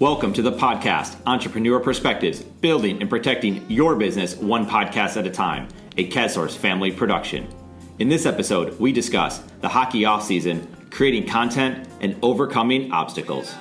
Welcome to the podcast, Entrepreneur Perspectives, building and protecting your business one podcast at a time, a KazSource family production. In this episode, we discuss the hockey offseason, creating content, and overcoming obstacles.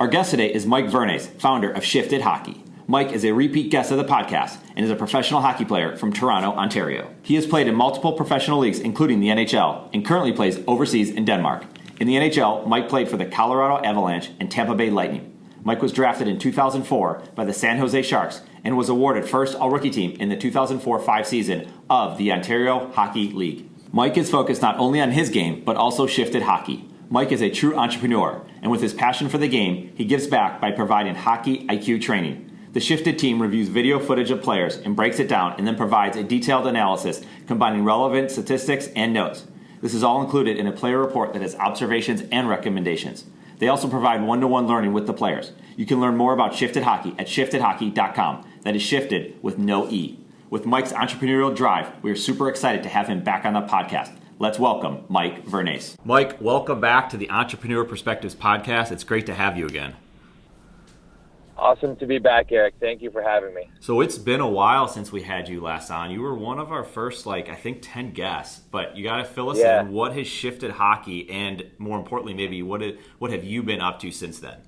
Our guest today is Mike Vernace, founder of Shifted Hockey. Mike is a repeat guest of the podcast and is a professional hockey player from Toronto, Ontario. He has played in multiple professional leagues, including the NHL, and currently plays overseas in Denmark. In the NHL, Mike played for the Colorado Avalanche and Tampa Bay Lightning. Mike was drafted in 2004 by the San Jose Sharks and was awarded first All-Rookie Team in the 2004-05 season of the Ontario Hockey League. Mike is focused not only on his game, but also Shifted Hockey. Mike is a true entrepreneur, and with his passion for the game, he gives back by providing hockey IQ training. The Shifted team reviews video footage of players and breaks it down and then provides a detailed analysis combining relevant statistics and notes. This is all included in a player report that has observations and recommendations. They also provide one-to-one learning with the players. You can learn more about Shifted Hockey at shiftedhockey.com. That is shifted with no E. With Mike's entrepreneurial drive, we are super excited to have him back on the podcast. Let's welcome Mike Vernace. Mike, welcome back to the Entrepreneur Perspectives podcast. It's great to have you again. Awesome to be back, Eric. Thank you for having me. So it's been a while since we had you last on. You were one of our first, 10 guests. But you got to fill us in. What has Shifted Hockey, and more importantly, maybe what have you been up to since then?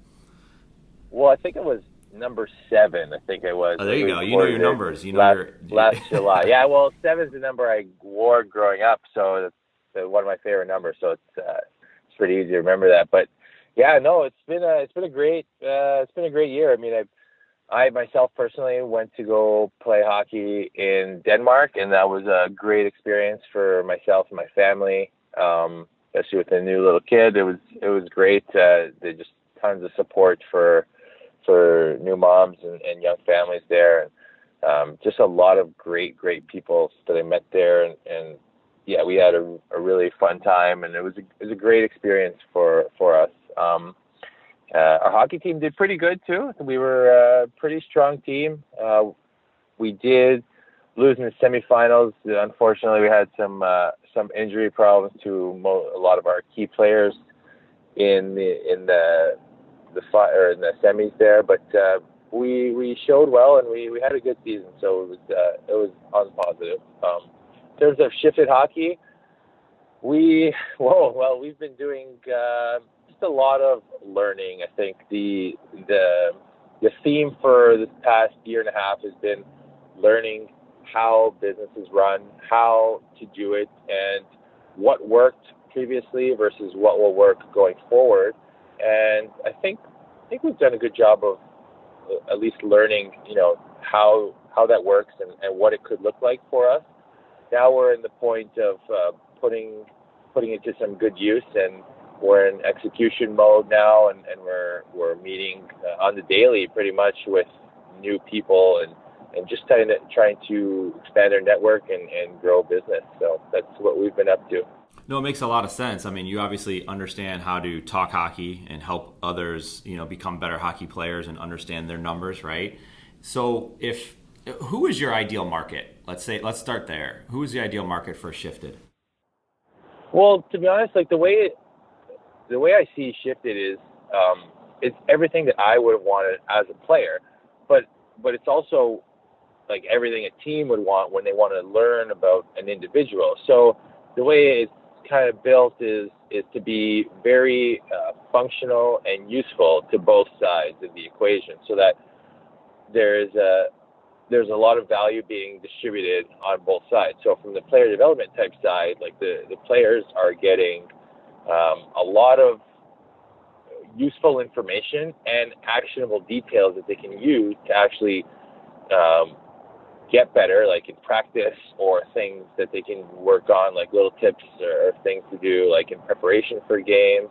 Well, I think it was number 7. I think it was. Oh, there you go. You know your numbers. You know last July. Yeah, well, 7 is the number I wore growing up, so it's one of my favorite numbers. So it's pretty easy to remember that. But yeah, no, it's been a great year. I mean, I myself personally went to go play hockey in Denmark, and that was a great experience for myself and my family. Especially with a new little kid, it was great. They just tons of support for new moms and young families there, and just a lot of great people that I met there, and yeah, we had a really fun time, and it was a great experience for us. Our hockey team did pretty good too. We were a pretty strong team. We did lose in the semifinals. Unfortunately, we had some injury problems to a lot of our key players in the semis there. But we showed well, and we had a good season. So it was on positive. In terms of Shifted Hockey, we've been doing a lot of learning. I think the theme for this past year and a half has been learning how businesses run, how to do it, and what worked previously versus what will work going forward. And I think we've done a good job of at least learning, how that works and what it could look like for us. Now we're in the point of putting it to some good use, and we're in execution mode now, and we're meeting on the daily pretty much with new people and just trying to expand our network and grow business. So that's what we've been up to. No, it makes a lot of sense. I mean, you obviously understand how to talk hockey and help others, become better hockey players and understand their numbers, right? So who is your ideal market? Let's start there. Who is the ideal market for Shifted? Well, to be honest, the way I see Shifted is it's everything that I would have wanted as a player, but it's also like everything a team would want when they want to learn about an individual. So the way it's kind of built is to be very functional and useful to both sides of the equation, so that there's a lot of value being distributed on both sides. So from the player development type side, the players are getting a lot of useful information and actionable details that they can use to actually get better, like in practice, or things that they can work on, like little tips or things to do, like in preparation for games,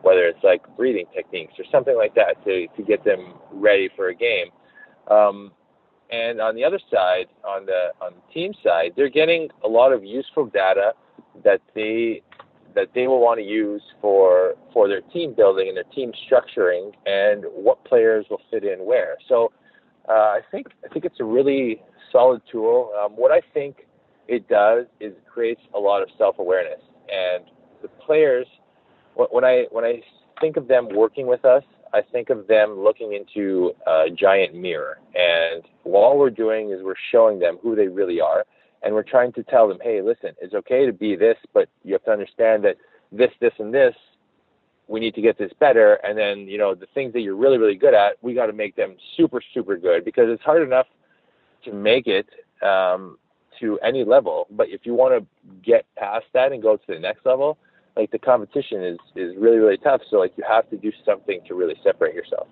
whether it's like breathing techniques or something like that to get them ready for a game. And on the other side, on the team side, they're getting a lot of useful data that they will want to use for their team building and their team structuring and what players will fit in where. So I think it's a really solid tool. What I think it does is it creates a lot of self-awareness, and the players, when I think of them working with us, I think of them looking into a giant mirror, and all we're doing is we're showing them who they really are, and we're trying to tell them, hey, listen, it's okay to be this, but you have to understand that this, and this, we need to get this better. And then, the things that you're really, really good at, we got to make them super, super good, because it's hard enough to make it to any level. But if you want to get past that and go to the next level, like, the competition is really, really tough. So, like, you have to do something to really separate yourself.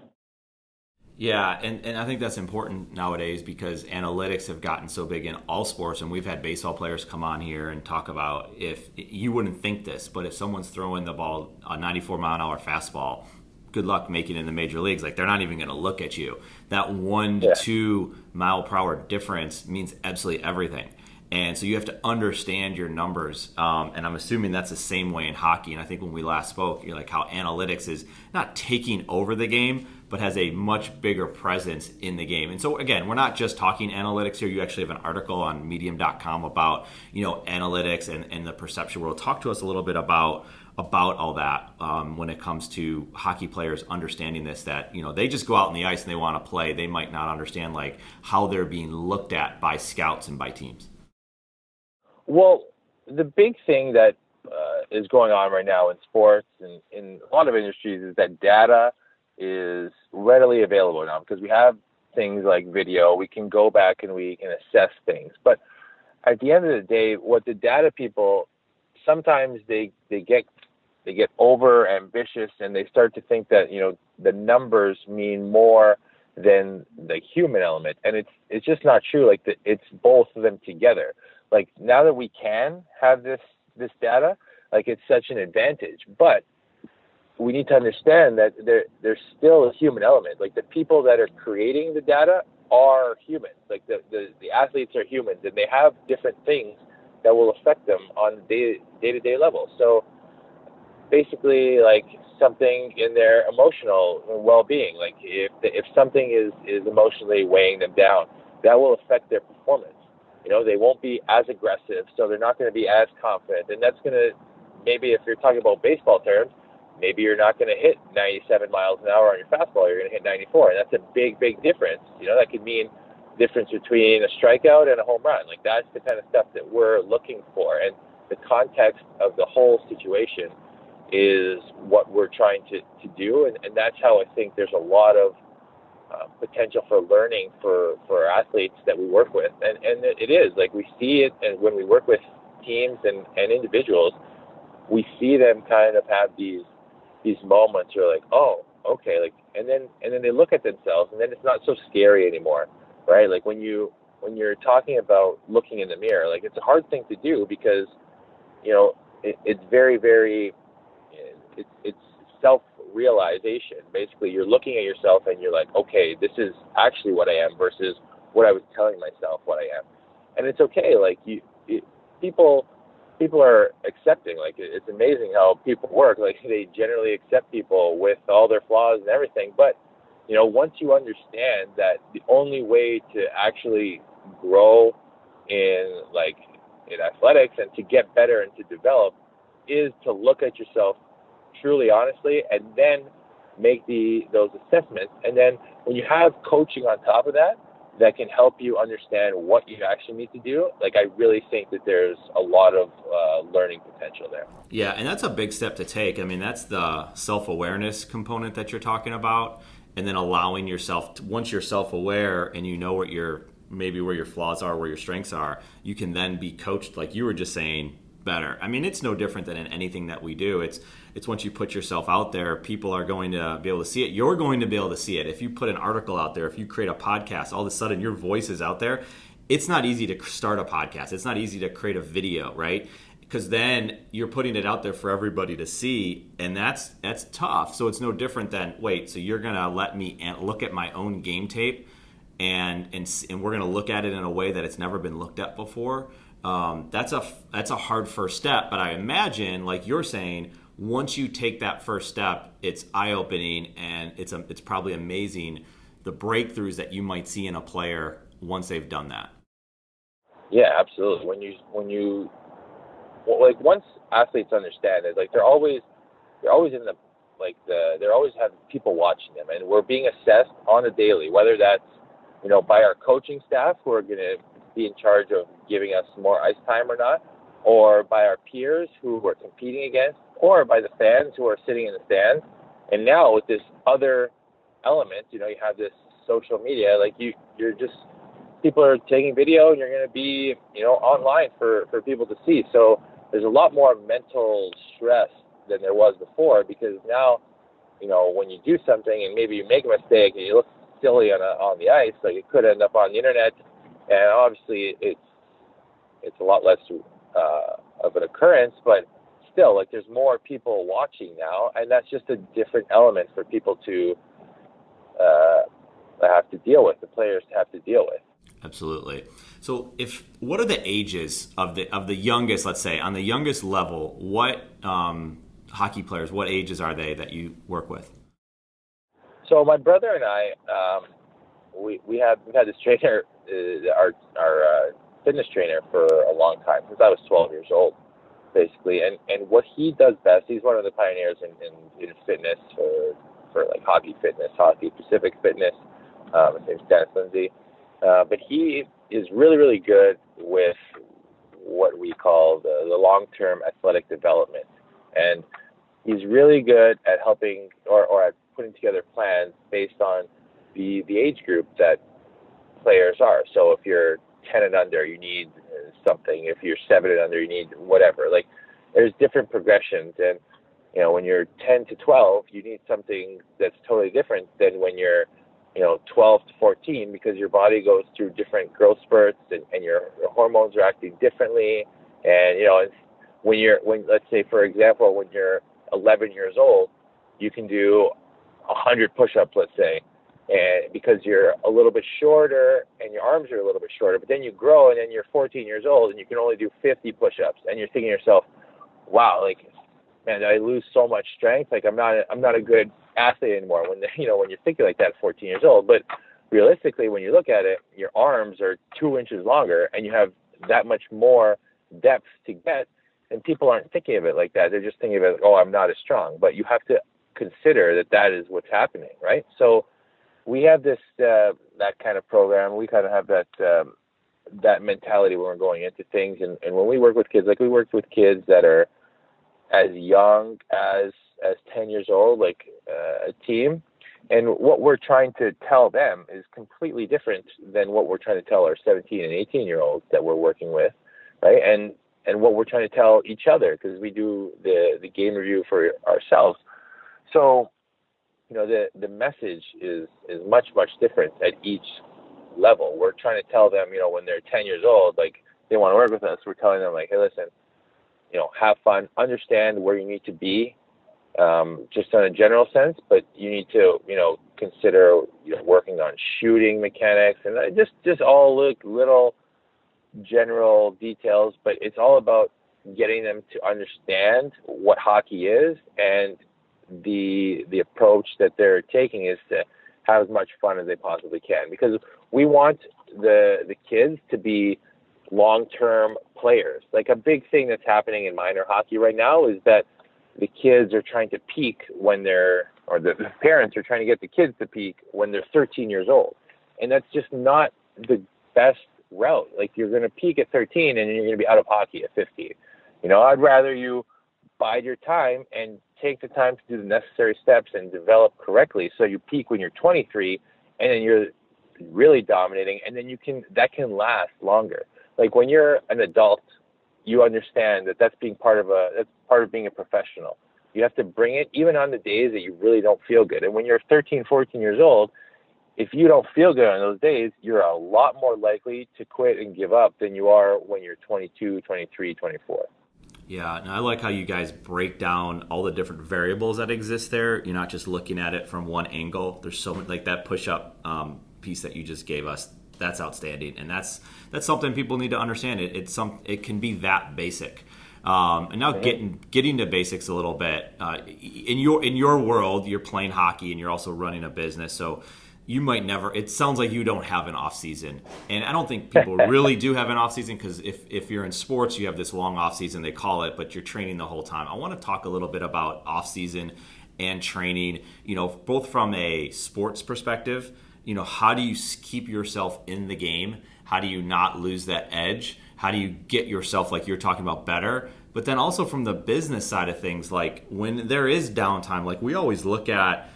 Yeah, and I think that's important nowadays because analytics have gotten so big in all sports, and we've had baseball players come on here and talk about, if you wouldn't think this, but if someone's throwing the ball a 94-mile-an-hour fastball, good luck making it in the major leagues. Like, they're not even going to look at you. That 1 to 2 mile per hour difference means absolutely everything. And so you have to understand your numbers, and I'm assuming that's the same way in hockey. And I think when we last spoke, you're like how analytics is not taking over the game, but has a much bigger presence in the game. And so again, we're not just talking analytics here. You actually have an article on medium.com about, analytics and the perception world. Talk to us a little bit about all that when it comes to hockey players understanding this, that, they just go out on the ice and they want to play. They might not understand like how they're being looked at by scouts and by teams. Well, the big thing that is going on right now in sports and in a lot of industries is that data is readily available now, because we have things like video. We can go back and we can assess things. But at the end of the day, what the data people, sometimes they get over ambitious, and they start to think that, the numbers mean more than the human element. And it's just not true. Like, it's both of them together. Like, now that we can have this data, like, it's such an advantage. But we need to understand that there's still a human element. Like, the people that are creating the data are humans. Like, the athletes are humans, and they have different things that will affect them on day-to-day level. So basically, like, something in their emotional well-being, like if something is emotionally weighing them down, that will affect their performance. They won't be as aggressive, so they're not going to be as confident. And that's going to, maybe if you're talking about baseball terms, maybe you're not going to hit 97 miles an hour on your fastball. You're going to hit 94. And that's a big, big difference. That could mean difference between a strikeout and a home run. Like, that's the kind of stuff that we're looking for. And the context of the whole situation is what we're trying to do. And that's how I think there's a lot of potential for learning for athletes that we work with. And it is, like, we see it, and when we work with teams and individuals, we see them kind of have these moments where, like, oh, okay, like, and then they look at themselves, and then it's not so scary anymore, right? Like, when you're talking about looking in the mirror, like, it's a hard thing to do, because it's very, very, it's self-realization. Basically, you're looking at yourself and you're like, okay, this is actually what I am versus what I was telling myself what I am. And it's okay. Like, people are accepting. Like, it's amazing how people work. Like, they generally accept people with all their flaws and everything. But, once you understand that the only way to actually grow in athletics and to get better and to develop is to look at yourself truly honestly, and then make those assessments. And then when you have coaching on top of that can help you understand what you actually need to do, like, I really think that there's a lot of learning potential there. Yeah, and that's a big step to take. I mean, that's the self-awareness component that you're talking about, and then allowing yourself to, once you're self-aware and you know where your flaws are, where your strengths are, you can then be coached, like you were just saying, better. I mean, it's no different than in anything that we do. It's once you put yourself out there, people are going to be able to see it. You're going to be able to see it. If you put an article out there, if you create a podcast, all of a sudden your voice is out there. It's not easy to start a podcast. It's not easy to create a video, right? Because then you're putting it out there for everybody to see, and that's tough. So it's no different than, wait, so you're going to let me look at my own game tape and we're going to look at it in a way that it's never been looked at before. That's a hard first step, but I imagine, like you're saying, once you take that first step, it's eye-opening, and it's probably amazing the breakthroughs that you might see in a player once they've done that? Yeah, absolutely. Once athletes understand it, like they're always in the they always have people watching them, and we're being assessed on a daily, whether that's by our coaching staff who are going to be in charge of giving us more ice time or not, or by our peers who we're competing against, or by the fans who are sitting in the stands. And now with this other element, you have this social media, like you're just, people are taking video and you're going to be, online for people to see. So there's a lot more mental stress than there was before, because now, when you do something and maybe you make a mistake and you look silly on the ice, like it could end up on the internet, and obviously it's a lot less of an occurrence, but still, like there's more people watching now, and that's just a different element for people to have to deal with, the players have to deal with. Absolutely. So what are the ages of the youngest, let's say, on the youngest level, what hockey players, what ages are they that you work with? So my brother and I, we've had this trainer, our fitness trainer, for a long time, since I was 12 years old, basically. And what he does best, he's one of the pioneers in fitness for like hockey fitness, hockey Pacific fitness. His name's Dennis Lindsay. But he is really, really good with what we call the long-term athletic development. And he's really good at helping or at putting together plans based on the age group that players are. So if you're 10 and under, you need something. If you're 7 and under, you need whatever. Like, there's different progressions. And, when you're 10 to 12, you need something that's totally different than when you're 12 to 14, because your body goes through different growth spurts and your hormones are acting differently. And, when let's say, for example, when you're 11 years old, you can do 100 push-ups, let's say, and because you're a little bit shorter and your arms are a little bit shorter, but then you grow and then you're 14 years old and you can only do 50 push-ups, and you're thinking to yourself, wow, like, man, I lose so much strength. Like, I'm not a good athlete anymore when you're thinking like that at 14 years old. But realistically, when you look at it, your arms are 2 inches longer and you have that much more depth to get, and people aren't thinking of it like that. They're just thinking of it, oh, I'm not as strong. But you have to consider that is what's happening, right? So we have this that kind of program. We kind of have that mentality when we're going into things. And when we work with kids, like we worked with kids that are as young as 10 years old, like a team. And what we're trying to tell them is completely different than what we're trying to tell our 17 and 18-year-olds that we're working with, right? And what we're trying to tell each other, because we do the game review for ourselves. So, the message is much, much different at each level. We're trying to tell them, when they're 10 years old, like, they want to work with us, we're telling them, like, hey, listen, have fun, understand where you need to be, just in a general sense, but you need to, consider, working on shooting mechanics, and just all little general details, but it's all about getting them to understand what hockey is, and the approach that they're taking is to have as much fun as they possibly can, because we want the kids to be long-term players. Like, a big thing that's happening in minor hockey right now is that the kids are trying to peak the parents are trying to get the kids to peak when they're 13 years old. And that's just not the best route. Like, you're going to peak at 13 and you're going to be out of hockey at 15. I'd rather you bide your time and take the time to do the necessary steps and develop correctly, so you peak when you're 23 and then you're really dominating, and then that can last longer. Like, when you're an adult, you understand that that's part of being a professional. You have to bring it even on the days that you really don't feel good. And when you're 13, 14 years old, if you don't feel good on those days, you're a lot more likely to quit and give up than you are when you're 22, 23, 24. Yeah, and I like how you guys break down all the different variables that exist there. You're not just looking at it from one angle. There's so much, like that push-up piece that you just gave us. That's outstanding, and that's something people need to understand. It can be that basic. And now getting to basics a little bit. In your world, you're playing hockey and you're also running a business. So you might never, it sounds like you don't have an off season. And I don't think people really do have an off season, because if you're in sports, you have this long off season, they call it, but you're training the whole time. I want to talk a little bit about off season and training, both from a sports perspective. How do you keep yourself in the game? How do you not lose that edge? How do you get yourself, like you're talking about, better? But then also from the business side of things, like when there is downtime, like we always look at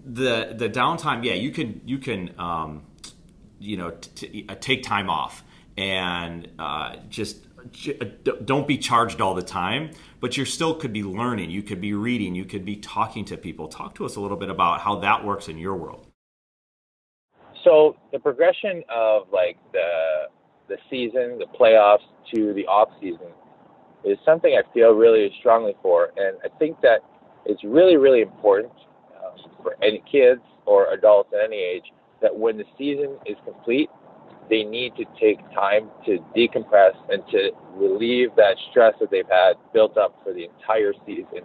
the downtime. Yeah, you can take time off and don't be charged all the time, but you still could be learning, you could be reading, you could be talking to people. Talk to us a little bit about how that works in your world. So the progression of like the season, the playoffs to the off season is something I feel really strongly for, and I think that it's really, really important for any kids or adults at any age that when the season is complete, they need to take time to decompress and to relieve that stress that they've had built up for the entire season,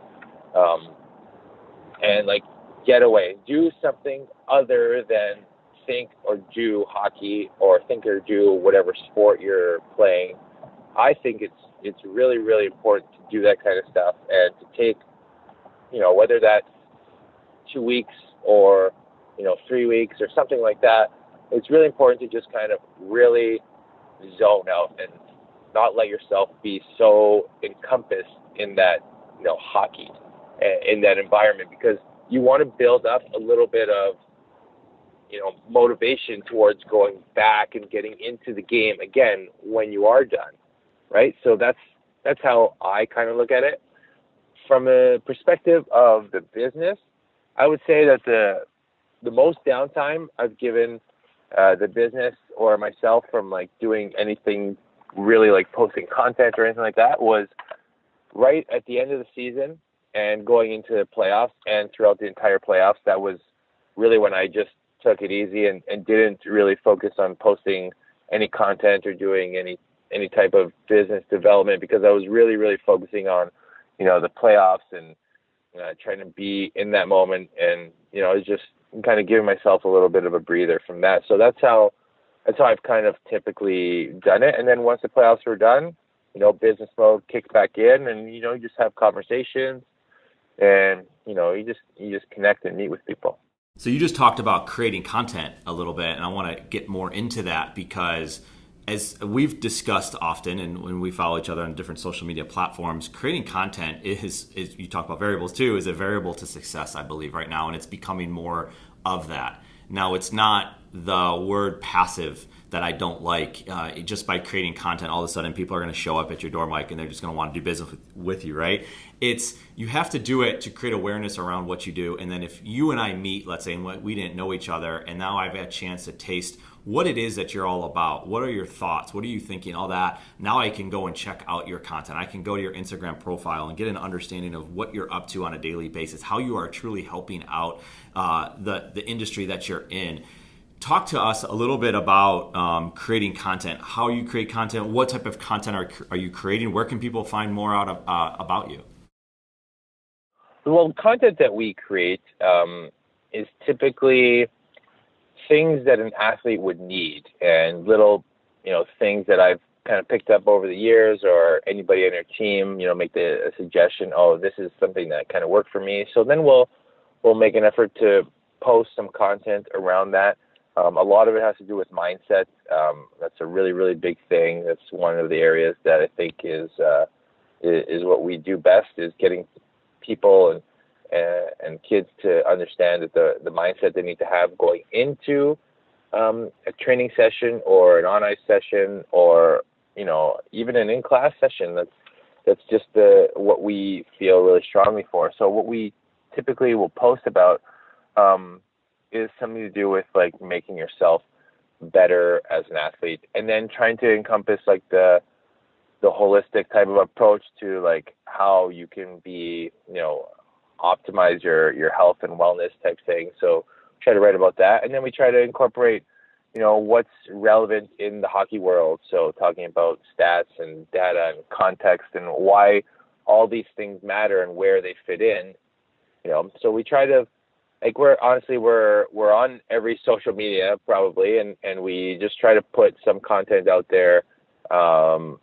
and like get away, do something other than think or do hockey or think or do whatever sport you're playing. I think it's really, really important to do that kind of stuff and to take, whether that's 2 weeks or 3 weeks or something like that. It's really important to just kind of really zone out and not let yourself be so encompassed in that hockey, in that environment, because you want to build up a little bit of motivation towards going back and getting into the game again when you are done, right? So that's how I kind of look at it. From a perspective of the business, I would say that the most downtime I've given the business or myself from like doing anything really like posting content or anything like that was right at the end of the season and going into the playoffs, and throughout the entire playoffs. That was really when I just took it easy and didn't really focus on posting any content or doing any type of business development, because I was really, really focusing on, the playoffs and trying to be in that moment. And, I was just kind of giving myself a little bit of a breather from that. So that's how I've kind of typically done it. And then once the playoffs were done, business mode kicks back in, and, you just have conversations and, you just connect and meet with people. So you just talked about creating content a little bit, and I want to get more into that, because as we've discussed often, and when we follow each other on different social media platforms, creating content is you talk about variables too, is a variable to success, I believe, right now, and it's becoming more of that. Now, it's not the word passive that I don't like. Just by creating content, all of a sudden people are going to show up at your door, Mike, and they're just going to want to do business with you, right? You have to do it to create awareness around what you do. And then if you and I meet, let's say, and we didn't know each other, and now I've had a chance to taste what it is that you're all about. What are your thoughts? What are you thinking? All that. Now I can go and check out your content. I can go to your Instagram profile and get an understanding of what you're up to on a daily basis, how you are truly helping out the industry that you're in. Talk to us a little bit about creating content, how you create content, what type of content are you creating, where can people find more out about you? Well, content that we create is typically things that an athlete would need, and little, things that I've kind of picked up over the years, or anybody on their team, make a suggestion, oh, this is something that kind of worked for me. So then we'll make an effort to post some content around that. A lot of it has to do with mindset. That's a really, really big thing. That's one of the areas that I think is what we do best, is getting people and kids to understand that the mindset they need to have going into a training session or an on-ice session, or even an in-class session. That's just what we feel really strongly for. So what we typically will post about is something to do with like making yourself better as an athlete, and then trying to encompass like the holistic type of approach to like how you can be, optimize your health and wellness type thing. So try to write about that, and then we try to incorporate what's relevant in the hockey world. So talking about stats and data and context and why all these things matter and where they fit in. So we try to like we're on every social media probably, and we just try to put some content out there on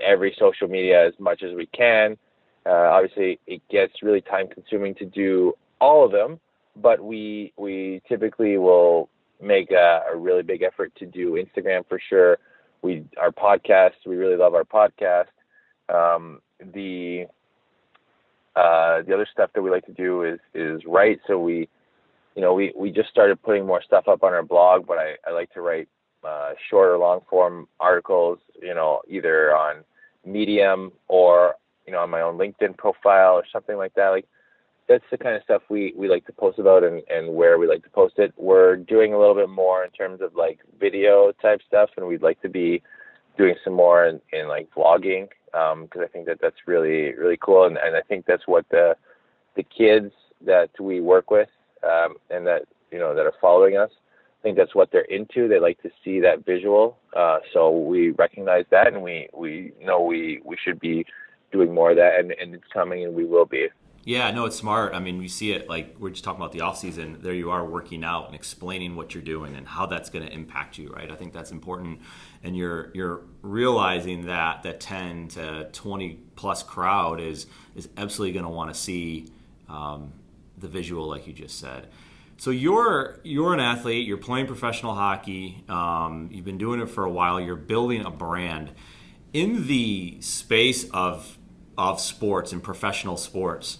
every social media as much as we can. Obviously, it gets really time consuming to do all of them, but we typically will make a really big effort to do Instagram for sure. Our podcast, we really love our podcast. The other stuff that we like to do is write. So we just started putting more stuff up on our blog, but I like to write short or long form articles, either on Medium or, on my own LinkedIn profile or something like that. Like that's the kind of stuff we like to post about and where we like to post it. We're doing a little bit more in terms of like video type stuff, and we'd like to be doing some more in like vlogging, because I think that's really, really cool. And I think that's what the kids that we work with, and that, that are following us, I think that's what they're into. They like to see that visual. So we recognize that, and we know we should be doing more of that, and it's coming, and we will be. Yeah, no, it's smart. I mean, we see it, like we're just talking about the off season. There you are working out and explaining what you're doing and how that's going to impact you, right? I think that's important, and you're realizing that 10 to 20 plus crowd is absolutely going to want to see the visual, like you just said. So you're an athlete. You're playing professional hockey. You've been doing it for a while. You're building a brand in the space of sports and professional sports.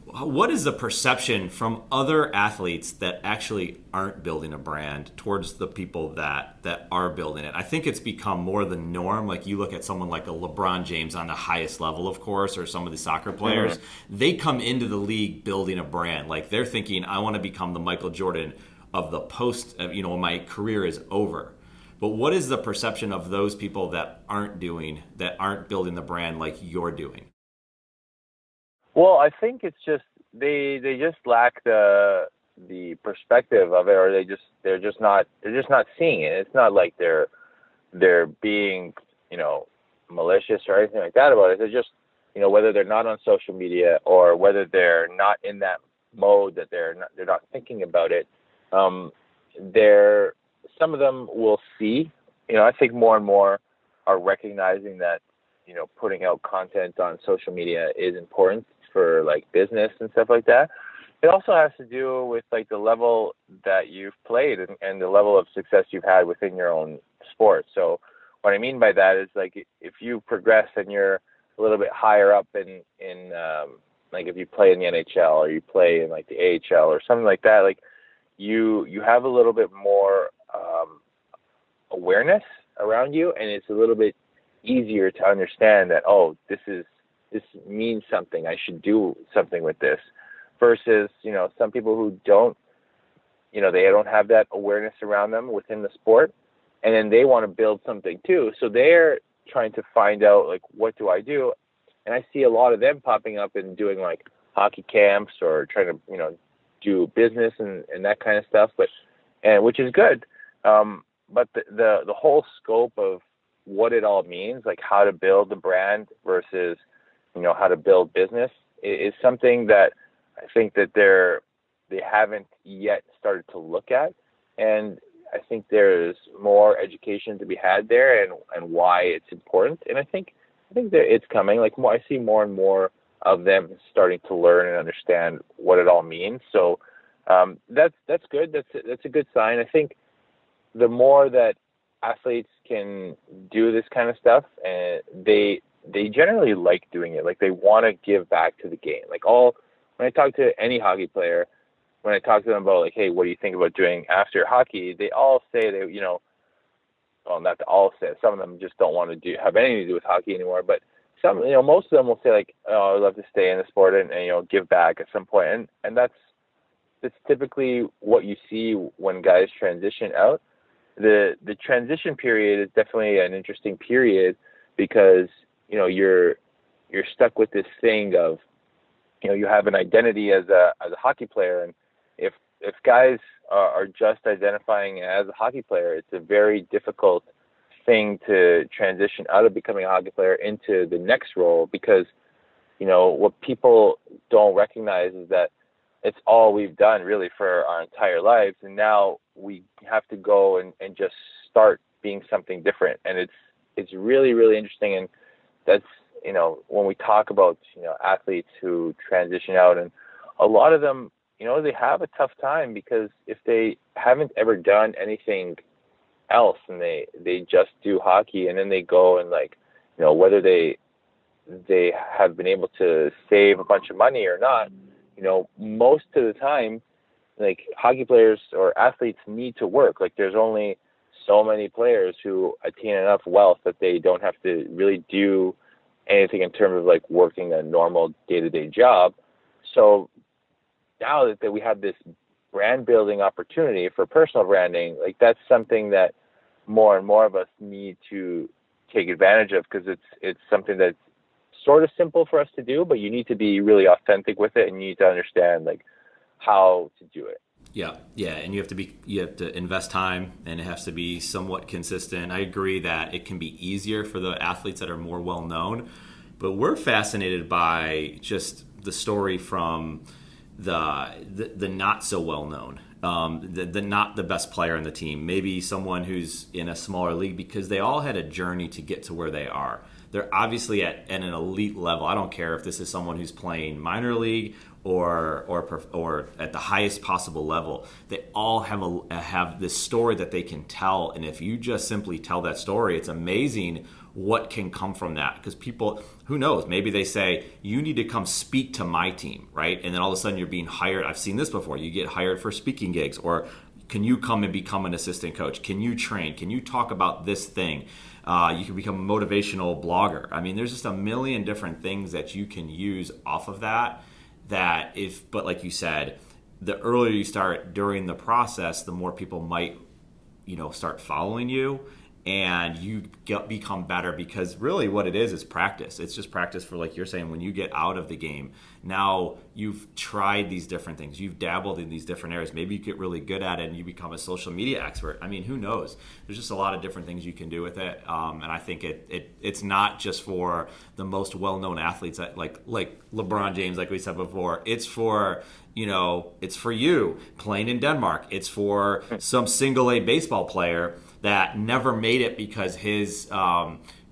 What is the perception from other athletes that actually aren't building a brand towards the people that are building it? I think it's become more the norm. Like you look at someone like a LeBron James on the highest level, of course, or some of the soccer players, they come into the league building a brand. Like they're thinking, I want to become the Michael Jordan of the post, when my career is over. But what is the perception of those people that aren't building the brand like you're doing? Well, I think it's just they just lack the perspective of it, or they're just not seeing it. It's not like they're being malicious or anything like that about it. They're just whether they're not on social media or whether they're not in that mode that they're not thinking about it. Some of them will see. I think more and more are recognizing that putting out content on social media is important for like business and stuff like that. It also has to do with like the level that you've played and the level of success you've had within your own sport. So what I mean by that is like if you progress and you're a little bit higher up in like if you play in the NHL or you play in like the AHL or something like that, like you have a little bit more awareness around you, and it's a little bit easier to understand that, this means something. I should do something with this. Versus, some people who don't, they don't have that awareness around them within the sport, and then they want to build something too. So they're trying to find out, like, what do I do? And I see a lot of them popping up and doing like hockey camps or trying to, do business and that kind of stuff, which is good. But the whole scope of what it all means, like how to build the brand versus, how to build business is something that I think that they haven't yet started to look at. And I think there's more education to be had there and why it's important. And I think that it's coming. Like I see more and more of them starting to learn and understand what it all means. So that's good. That's a good sign. I think the more that athletes can do this kind of stuff, and they generally like doing it. Like they want to give back to the game. Like when I talk to any hockey player, when I talk to them about like, hey, what do you think about doing after hockey? They all say well, not all say, some of them just don't want to have anything to do with hockey anymore. But some, most of them will say like, I'd love to stay in the sport and give back at some point. And that's typically what you see when guys transition out. The transition period is definitely an interesting period because you're stuck with this thing of you have an identity as a hockey player, and if guys are just identifying as a hockey player, it's a very difficult thing to transition out of becoming a hockey player into the next role, because what people don't recognize is that it's all we've done really for our entire lives. And now we have to go and just start being something different. And it's really, really interesting. And that's, when we talk about, athletes who transition out, and a lot of them, they have a tough time because if they haven't ever done anything else and they just do hockey, and then they go and whether they have been able to save a bunch of money or not, most of the time, hockey players or athletes need to work. There's only so many players who attain enough wealth that they don't have to really do anything in terms of working a normal day-to-day job. So now that we have this brand building opportunity for personal branding, that's something that more and more of us need to take advantage of, because it's something that's sort of simple for us to do, but you need to be really authentic with it, and you need to understand how to do it. Yeah, and you have to invest time, and it has to be somewhat consistent. I agree that it can be easier for the athletes that are more well known, but we're fascinated by just the story from the not so well known, the not the best player on the team, maybe someone who's in a smaller league, because they all had a journey to get to where they are. They're obviously at an elite level. I don't care if this is someone who's playing minor league or at the highest possible level. They all have this story that they can tell, and if you just simply tell that story, it's amazing what can come from that. Because people, who knows, maybe they say, you need to come speak to my team, right? And then all of a sudden you're being hired. I've seen this before. You get hired for speaking gigs, or can you come and become an assistant coach? Can you train? Can you talk about this thing? You can become a motivational blogger. I mean, there's just a million different things that you can use off of that. But like you said, the earlier you start during the process, the more people might, start following you, and you become better, because really what it is practice. It's just practice for, like you're saying, when you get out of the game. Now you've tried these different things. You've dabbled in these different areas. Maybe you get really good at it and you become a social media expert. I mean, who knows? There's just a lot of different things you can do with it. And I think it's not just for the most well-known athletes, like LeBron James, like we said before. It's for it's for you playing in Denmark. It's for some single A baseball player that never made it because his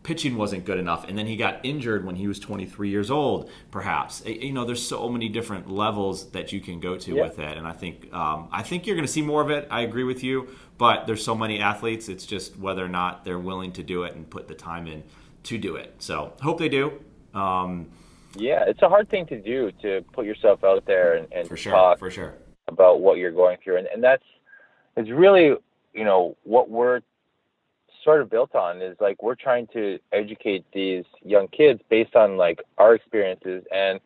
pitching wasn't good enough, and then he got injured when he was 23 years old, perhaps. There's so many different levels that you can go to with it, and I think you're going to see more of it. I agree with you, but there's so many athletes. It's just whether or not they're willing to do it and put the time in to do it. So hope they do. Yeah, it's a hard thing to do, to put yourself out there and talk for sure about what you're going through, and it's really what we're sort of built on is we're trying to educate these young kids based on our experiences, and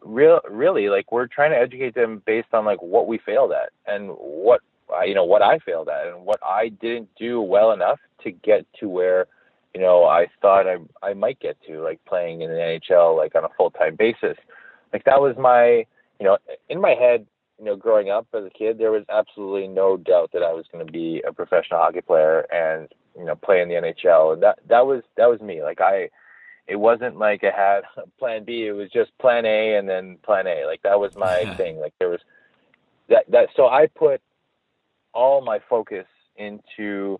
really we're trying to educate them based on what we failed at, and what I failed at, and what I didn't do well enough to get to where I thought I might get to, playing in the NHL on a full-time basis. That was my in my head. Growing up as a kid, there was absolutely no doubt that I was going to be a professional hockey player and, play in the NHL. And that was me. It wasn't I had plan B. It was just plan A and then plan A. That was my thing. There was that. So I put all my focus into,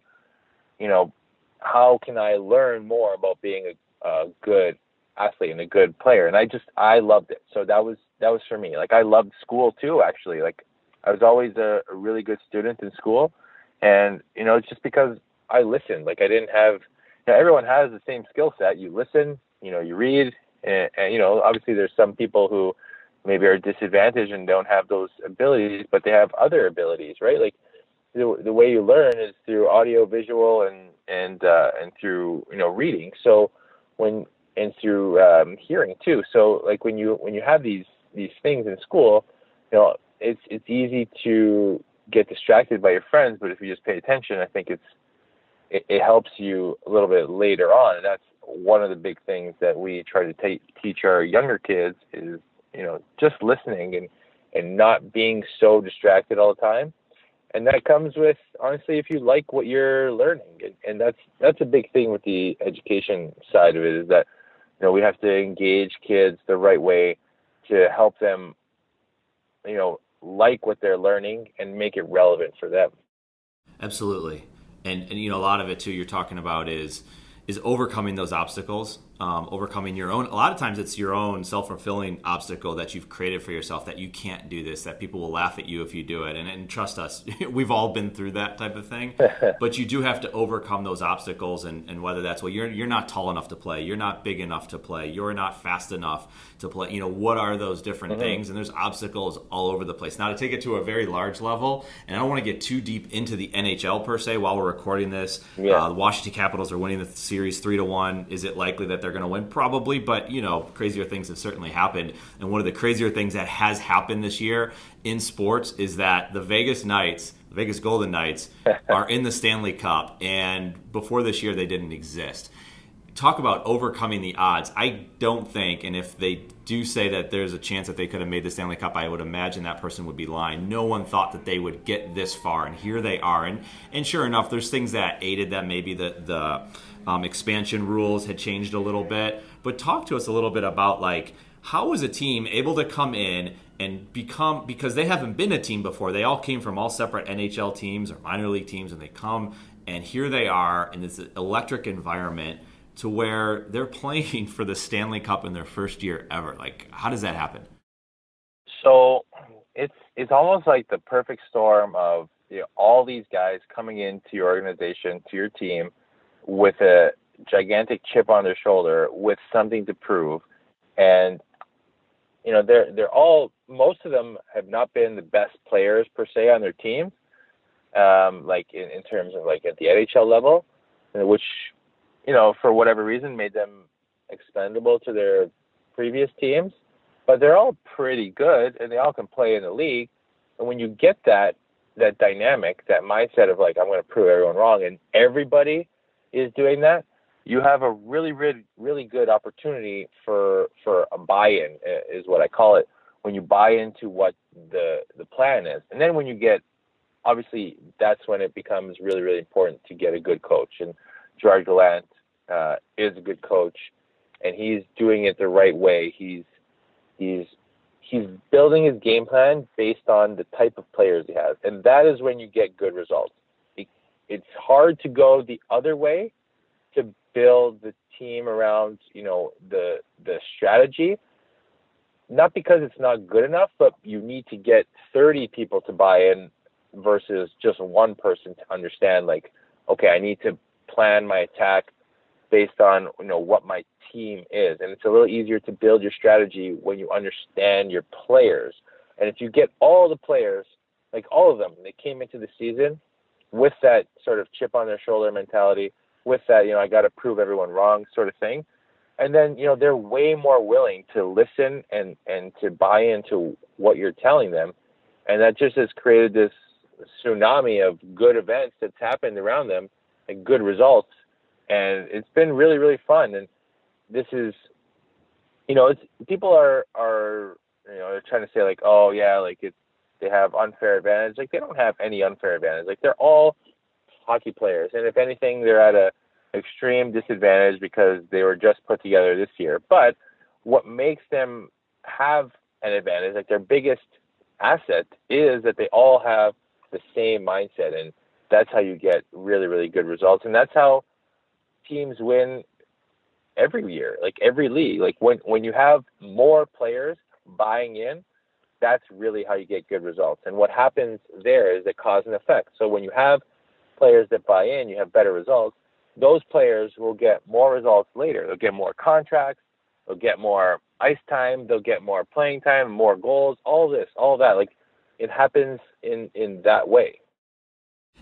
how can I learn more about being a good athlete and a good player, and I loved it. So that was for me. I loved school too, actually. I was always a really good student in school, and it's just because I listened. I didn't have, everyone has the same skill set. You listen, you read, and obviously there's some people who maybe are disadvantaged and don't have those abilities, but they have other abilities, right? The way you learn is through audio, visual, and through reading. So and through hearing too. So when you have these things in school, it's easy to get distracted by your friends, but if you just pay attention, I think it helps you a little bit later on. And that's one of the big things that we try to teach our younger kids is just listening and not being so distracted all the time. And that comes with, honestly, if you like what you're learning, and that's a big thing with the education side of it, is that we have to engage kids the right way to help them like what they're learning and make it relevant for them. Absolutely. And a lot of it too you're talking about is overcoming those obstacles, overcoming your own. A lot of times it's your own self-fulfilling obstacle that you've created for yourself, that you can't do this, that people will laugh at you if you do it. And trust us, we've all been through that type of thing. But you do have to overcome those obstacles, and whether that's, well, you're not tall enough to play, you're not big enough to play, you're not fast enough to play. What are those different things? And there's obstacles all over the place. Now, to take it to a very large level, and I don't want to get too deep into the NHL per se while we're recording this. The Washington Capitals are winning the series 3-1. Is it likely that they're going to win? Probably, but crazier things have certainly happened. And one of the crazier things that has happened this year in sports is that the Vegas Golden Knights are in the Stanley Cup, and before this year they didn't exist. Talk about overcoming the odds. I don't think, and if they do say that there's a chance that they could have made the Stanley Cup, I would imagine that person would be lying. No one thought that they would get this far, and here they are. And sure enough, there's things that aided them. Maybe the expansion rules had changed a little bit. But talk to us a little bit about, like, how was a team able to come in and become, because they haven't been a team before. They all came from all separate NHL teams or minor league teams, and they come, and here they are in this electric environment to where they're playing for the Stanley Cup in their first year ever. Like, how does that happen? So it's almost like the perfect storm of all these guys coming into your organization, to your team, with a gigantic chip on their shoulder, with something to prove. And they're all, most of them have not been the best players per se on their team, like in terms of like at the NHL level, which for whatever reason made them expendable to their previous teams. But they're all pretty good, and they all can play in the league. And when you get that dynamic, that mindset of like, I'm going to prove everyone wrong, and everybody is doing that, you have a really, really, really good opportunity for a buy-in, is what I call it, when you buy into what the plan is. And then when you get, obviously, that's when it becomes really, really important to get a good coach. And Gerard Gallant is a good coach, and he's doing it the right way. He's building his game plan based on the type of players he has, and that is when you get good results. It's hard to go the other way, to build the team around the strategy, not because it's not good enough, but you need to get 30 people to buy in versus just one person to understand, like, okay, I need to plan my attack based on what my team is. And it's a little easier to build your strategy when you understand your players. And if you get all the players, like all of them, they came into the season with that sort of chip on their shoulder mentality, with that, I got to prove everyone wrong sort of thing. And then, they're way more willing to listen and to buy into what you're telling them. And that just has created this tsunami of good events that's happened around them, and good results. And it's been really, really fun. And this is, people are they're trying to say like, oh yeah, like they have unfair advantage. Like, they don't have any unfair advantage. Like, they're all hockey players. And if anything, they're at a extreme disadvantage because they were just put together this year. But what makes them have an advantage, like their biggest asset, is that they all have the same mindset. And that's how you get really, really good results. And that's how teams win every year, like every league. Like when you have more players buying in, that's really how you get good results. And what happens there is a cause and effect. So when you have players that buy in, you have better results. Those players will get more results later. They'll get more contracts, they'll get more ice time, they'll get more playing time, more goals, all this, all that. Like, it happens in that way.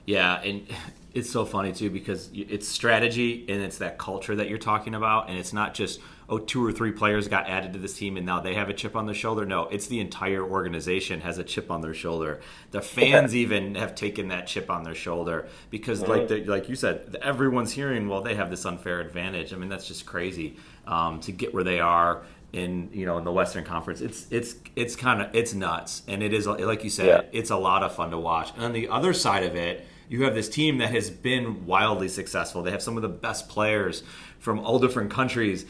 Yeah, and it's so funny too, because it's strategy and it's that culture that you're talking about, and it's not just, oh, 2 or 3 players got added to this team and now they have a chip on their shoulder. No, it's the entire organization has a chip on their shoulder. The fans even have taken that chip on their shoulder because, like you said, everyone's hearing, well, they have this unfair advantage. I mean, that's just crazy to get where they are in the Western Conference. It's nuts, and it is, like you said, It's a lot of fun to watch. And on the other side of it, you have this team that has been wildly successful. They have some of the best players from all different countries,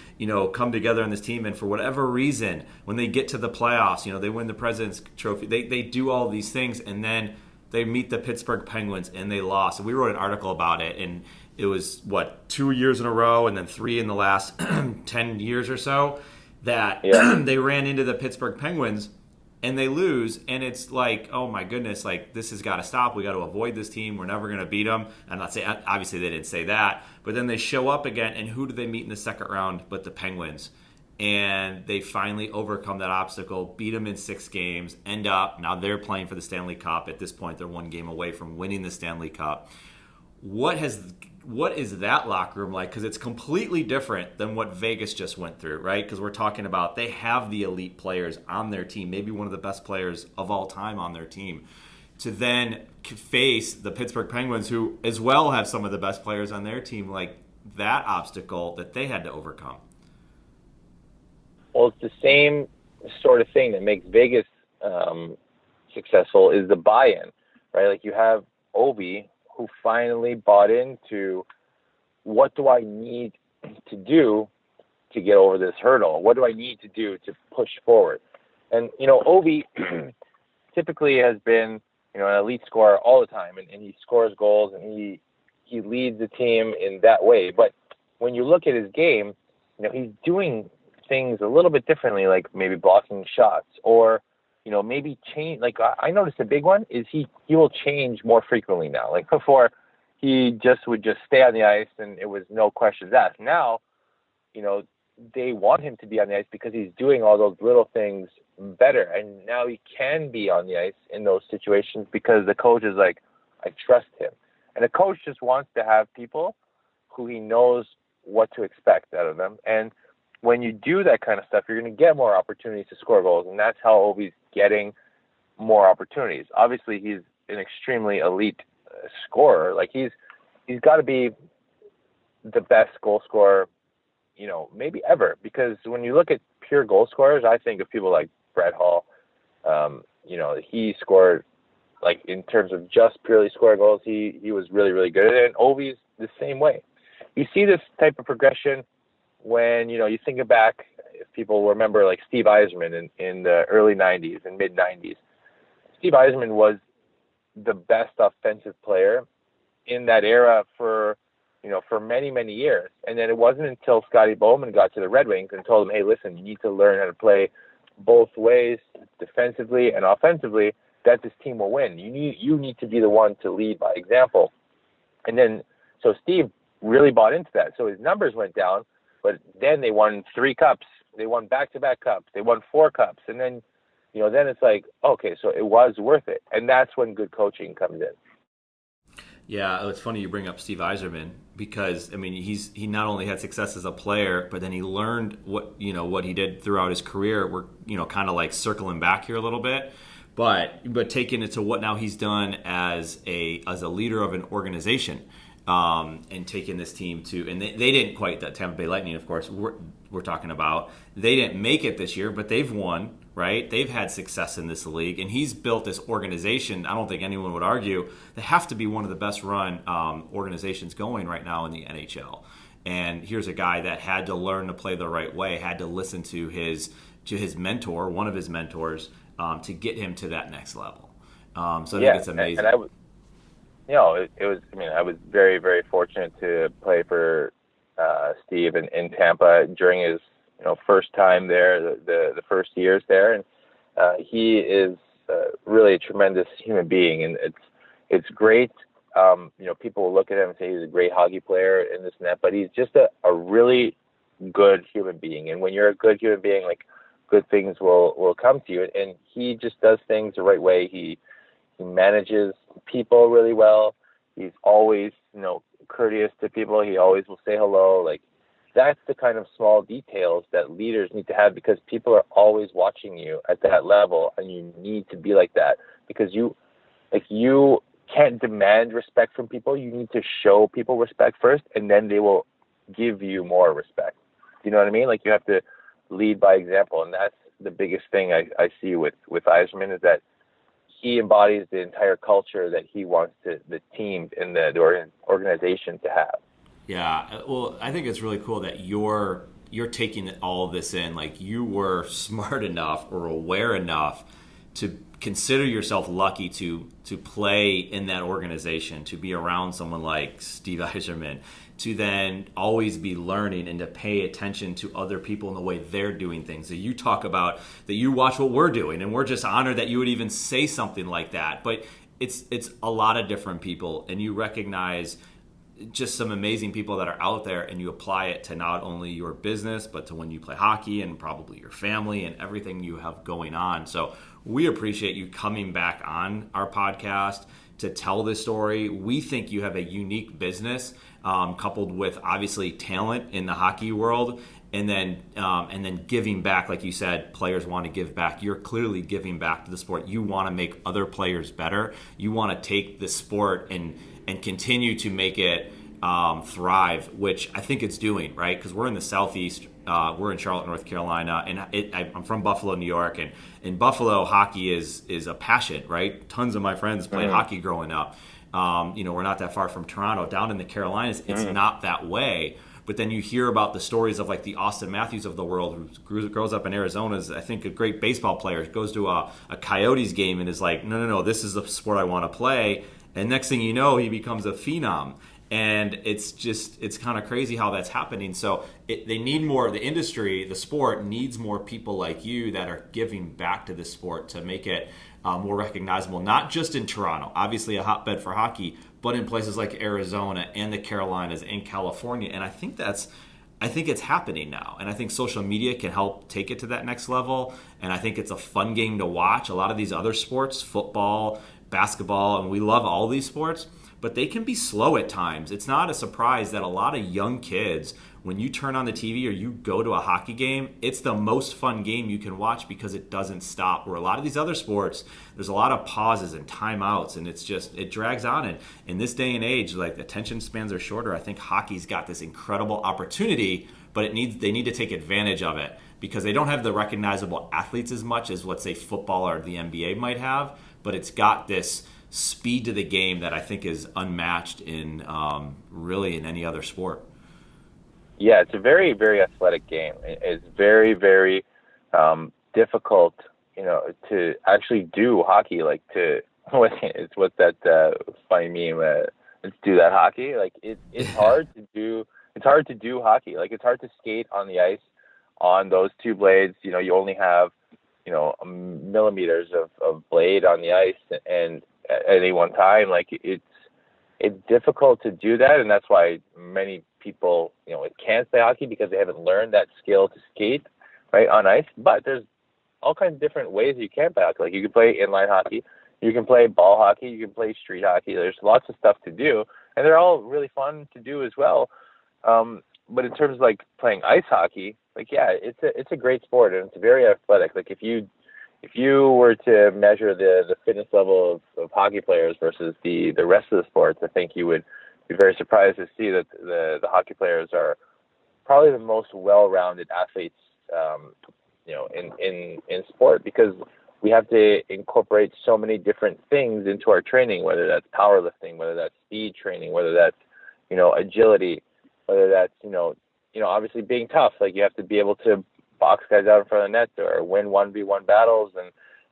come together on this team. And for whatever reason, when they get to the playoffs, they win the President's Trophy. They do all these things, and then they meet the Pittsburgh Penguins, and they lost. And we wrote an article about it, and it was, 2 years in a row and then 3 in the last 10 years or so that they ran into the Pittsburgh Penguins, and they lose, and it's like, oh my goodness, like this has got to stop. We got to avoid this team. We're never going to beat them. I'm not saying, obviously they didn't say that, but then they show up again, and who do they meet in the second round but the Penguins? And they finally overcome that obstacle, beat them in 6 games, now they're playing for the Stanley Cup. At this point, they're 1 game away from winning the Stanley Cup. What is that locker room like? Because it's completely different than what Vegas just went through, right? Because we're talking about they have the elite players on their team, maybe one of the best players of all time on their team, to then face the Pittsburgh Penguins, who as well have some of the best players on their team, like that obstacle that they had to overcome. Well, it's the same sort of thing that makes Vegas successful is the buy-in, right? Like you have Ovi, who finally bought into what do I need to do to get over this hurdle? What do I need to do to push forward? And, Ovi typically has been, an elite scorer all the time, and he scores goals, and he leads the team in that way. But when you look at his game, he's doing things a little bit differently, like maybe blocking shots or maybe change. Like I noticed a big one is he will change more frequently now. Like before, he would just stay on the ice and it was no questions asked. Now, they want him to be on the ice because he's doing all those little things better, and now he can be on the ice in those situations because the coach is like, I trust him, and the coach just wants to have people who he knows what to expect out of them. And when you do that kind of stuff, you're going to get more opportunities to score goals, and that's how Ovi's getting more opportunities. Obviously, he's an extremely elite scorer. Like he's got to be the best goal scorer, maybe ever. Because when you look at pure goal scorers, I think of people like Brett Hall. He scored, like in terms of just purely scoring goals, he was really, really good at it. And Ovi's the same way. You see this type of progression when, you think back, if people remember like Steve Yzerman in the early 90s and mid 90s. Steve Yzerman was the best offensive player in that era for many, many years. And then it wasn't until Scotty Bowman got to the Red Wings and told him, hey, listen, you need to learn how to play both ways, defensively and offensively, that this team will win. You need to be the one to lead by example. And then, so Steve really bought into that. So his numbers went down, but then they won 3 cups. They won back-to-back cups. They won 4 cups. And then, then it's like, okay, so it was worth it. And that's when good coaching comes in. Yeah, it's funny you bring up Steve Yzerman because, he not only had success as a player, but then he learned what he did throughout his career. We're, kind of like circling back here a little bit. But taking it to what now he's done as a leader of an organization. And taking this team to, and they didn't quite, that Tampa Bay Lightning, of course, we're talking about. They didn't make it this year, but they've won, right? They've had success in this league, and he's built this organization. I don't think anyone would argue they have to be one of the best run organizations going right now in the NHL. And here's a guy that had to learn to play the right way, had to listen to his mentor, one of his mentors, to get him to that next level. So I think it's amazing. And it was. I was very, very fortunate to play for Steve in Tampa during his, first time there, the first years there, and he is really a tremendous human being, and it's great. People will look at him and say he's a great hockey player and this and that, but he's just a really good human being. And when you're a good human being, like good things will come to you. And he just does things the right way. He manages people really well. He's always, courteous to people. He always will say hello. Like that's the kind of small details that leaders need to have because people are always watching you at that level, and you need to be like that because you can't demand respect from people. You need to show people respect first, and then they will give you more respect. You know what I mean? Like you have to lead by example, and that's the biggest thing I see with Yzerman is that he embodies the entire culture that he wants the team and the organization to have. Yeah, well, I think it's really cool that you're taking all of this in. Like, you were smart enough or aware enough to consider yourself lucky to play in that organization, to be around someone like Steve Yzerman, to then always be learning and to pay attention to other people and the way they're doing things. That you talk about, that you watch what we're doing, and we're just honored that you would even say something like that. But it's a lot of different people, and you recognize just some amazing people that are out there, and you apply it to not only your business, but to when you play hockey and probably your family and everything you have going on. So we appreciate you coming back on our podcast to tell this story. We think you have a unique business, coupled with obviously talent in the hockey world, and then giving back. Like you said, players want to give back. You're clearly giving back to the sport. You want to make other players better. You want to take the sport and continue to make it thrive, which I think it's doing, right? Because we're in the Southeast. We're in Charlotte, North Carolina, and I'm from Buffalo, New York, and in Buffalo, hockey is a passion, right? Tons of my friends played hockey growing up. We're not that far from Toronto. Down in the Carolinas, it's not that way. But then you hear about the stories of like the Austin Matthews of the world, who grows up in Arizona, is I think a great baseball player, goes to a Coyotes game and is like, no, this is the sport I want to play. And next thing you know, he becomes a phenom. And it's kind of crazy how that's happening. So they need more, the industry, the sport needs more people like you that are giving back to the sport to make it more recognizable, not just in Toronto, obviously a hotbed for hockey, but in places like Arizona and the Carolinas and California. And I think it's happening now. And I think social media can help take it to that next level. And I think it's a fun game to watch. A lot of these other sports, football, basketball, and we love all these sports, but they can be slow at times. It's not a surprise that a lot of young kids, when you turn on the TV or you go to a hockey game, it's the most fun game you can watch because it doesn't stop. Where a lot of these other sports, there's a lot of pauses and timeouts, and it drags on. And in this day and age, like, attention spans are shorter. I think hockey's got this incredible opportunity, but they need to take advantage of it because they don't have the recognizable athletes as much as, let's say, football or the NBA might have, but it's got this speed to the game that I think is unmatched in really in any other sport. Yeah, it's a very, very athletic game. It's very, very difficult, to actually do hockey. Like it's what's that funny meme? Let's do that hockey. Like it's hard to do. It's hard to do hockey. Like, it's hard to skate on the ice on those two blades. You only have millimeters of blade on the ice, and at any one time, like, it's difficult to do that, and that's why many people, can't play hockey because they haven't learned that skill to skate right on ice. But there's all kinds of different ways you can play hockey. Like, you can play inline hockey, you can play ball hockey, you can play street hockey. There's lots of stuff to do, and they're all really fun to do as well. But in terms of like playing ice hockey, like, yeah, it's a great sport, and it's very athletic. Like, if you were to measure the fitness level of hockey players versus the rest of the sports, I think you would be very surprised to see that the hockey players are probably the most well-rounded athletes, in sport, because we have to incorporate so many different things into our training, whether that's powerlifting, whether that's speed training, whether that's, agility, whether that's, obviously being tough. Like, you have to be able to box guys out in front of the net or win 1v1 battles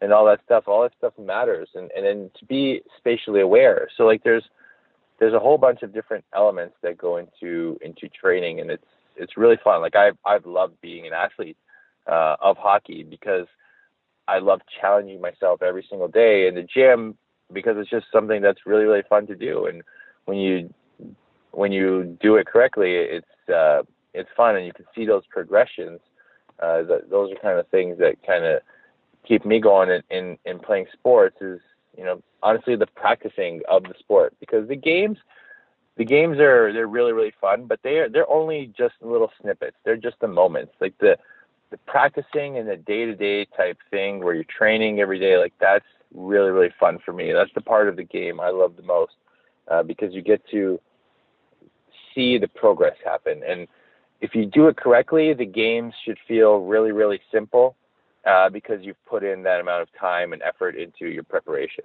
and all that stuff. All that stuff matters. And then to be spatially aware. So, like, there's a whole bunch of different elements that go into training, and it's really fun. Like, I've loved being an athlete of hockey because I love challenging myself every single day in the gym, because it's just something that's really, really fun to do. And when you do it correctly, it's fun, and you can see those progressions. Those are kind of things that kind of keep me going in playing sports, is, honestly, the practicing of the sport, because the games they're really, really fun, but they're only just little snippets. They're just the moments. Like, the practicing and the day-to-day type thing where you're training every day, like, that's really, really fun for me. That's the part of the game I love the most, because you get to see the progress happen. And if you do it correctly, the games should feel really, really simple. because you've put in that amount of time and effort into your preparation.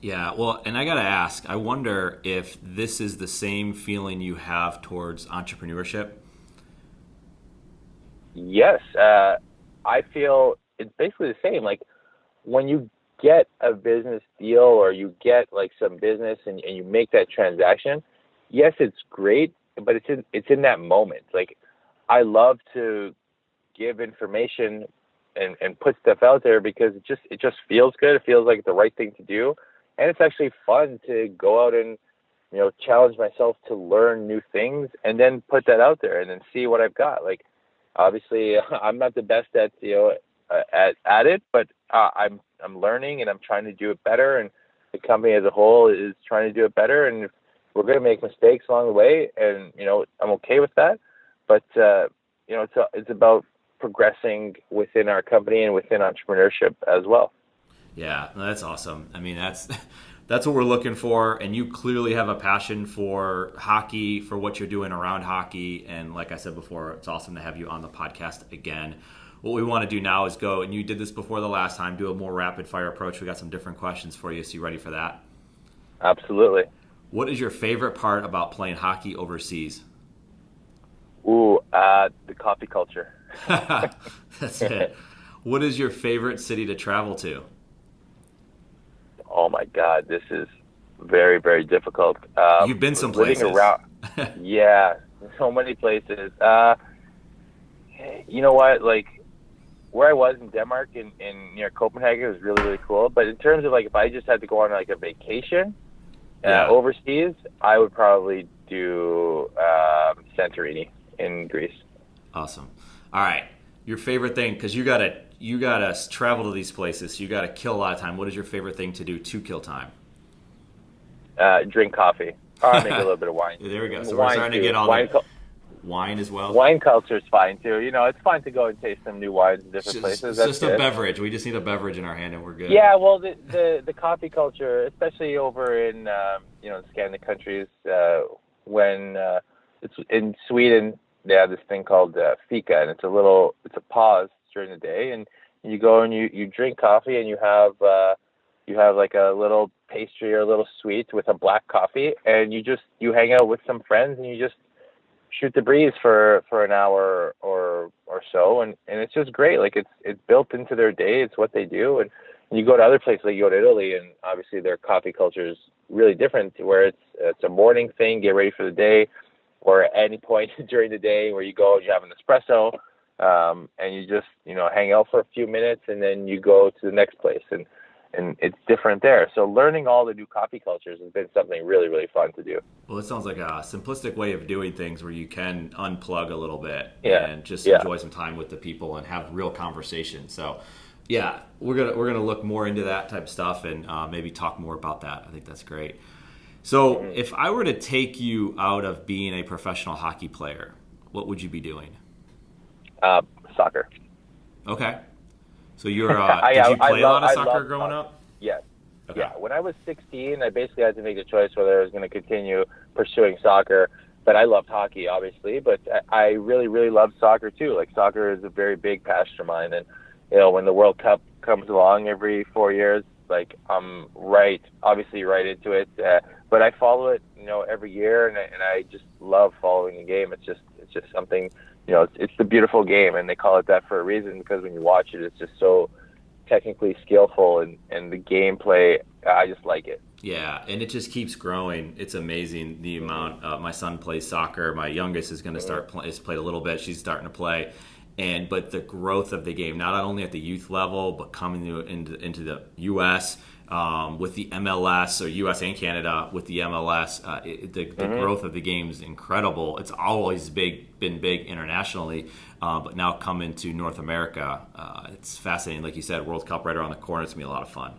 Yeah, well, and I got to ask, I wonder if this is the same feeling you have towards entrepreneurship. Yes, I feel it's basically the same. Like when you get a business deal or you get like some business and you make that transaction, yes, it's great, but it's in that moment. Like I love to give information and put stuff out there because it just feels good. It feels like the right thing to do. And it's actually fun to go out and, challenge myself to learn new things and then put that out there and then see what I've got. Like, obviously, I'm not the best at it, but I'm learning and I'm trying to do it better. And the company as a whole is trying to do it better. And if we're going to make mistakes along the way, and I'm okay with that. But it's about progressing within our company and within entrepreneurship as well. Yeah, that's awesome. I mean, that's what we're looking for, and you clearly have a passion for hockey, for what you're doing around hockey, and like I said before, it's awesome to have you on the podcast again. What we want to do now is go, and you did this before the last time, do a more rapid-fire approach. We got some different questions for you, so you ready for that? Absolutely. What is your favorite part about playing hockey overseas? Ooh, the coffee culture. That's it. What is your favorite city to travel to? Oh my God, this is very, very difficult. You've been some places. Living around, yeah, so many places. You know what? Like where I was in Denmark, in near Copenhagen, was really, really cool. But in terms of like if I just had to go on like a vacation overseas, I would probably do Santorini in Greece. Awesome. All right, your favorite thing, because you gotta travel to these places, so you gotta kill a lot of time. What is your favorite thing to do to kill time? Drink coffee. Or maybe a little bit of wine. There we go. So we're starting to get all the wine as well. Wine culture is fine too. It's fun to go and taste some new wines in different places. It's just a beverage. We just need a beverage in our hand and we're good. Yeah, well, the coffee culture, especially over in in Scandinavian countries, when it's in Sweden, they have this thing called fika, and it's a pause during the day, and you go and you drink coffee, and you have like a little pastry or a little sweet with a black coffee, and you hang out with some friends and you just shoot the breeze for an hour or so, and it's just great. Like it's built into their day. It's what they do. And you go to other places, like you go to Italy, and obviously their coffee culture is really different, where it's a morning thing, get ready for the day, or at any point during the day where you go and you have an espresso, and you just hang out for a few minutes, and then you go to the next place, and it's different there. So learning all the new coffee cultures has been something really, really fun to do. Well, it sounds like a simplistic way of doing things where you can unplug a little bit and just enjoy some time with the people and have real conversation. So, yeah, we're gonna look more into that type of stuff and maybe talk more about that. I think that's great. So, if I were to take you out of being a professional hockey player, what would you be doing? Soccer. Okay. So did you play a lot of soccer growing up? Yes. Okay. Yeah. When I was 16, I basically had to make a choice whether I was going to continue pursuing soccer. But I loved hockey, obviously. But I really, really loved soccer too. Like soccer is a very big passion of mine. And when the World Cup comes along every 4 years, like I'm obviously right into it. But I follow it, every year, and I just love following the game. It's just something. It's the beautiful game, and they call it that for a reason, because when you watch it, it's just so technically skillful, and the gameplay, I just like it. Yeah, and it just keeps growing. It's amazing the amount. My son plays soccer. My youngest is going to start has played a little bit. She's starting to play, but the growth of the game, not only at the youth level, but coming into the U.S. With the MLS, or U.S. and Canada with the MLS, the growth of the game is incredible. It's always been big internationally, but now coming to North America, it's fascinating. Like you said, World Cup right around the corner. It's going to be a lot of fun.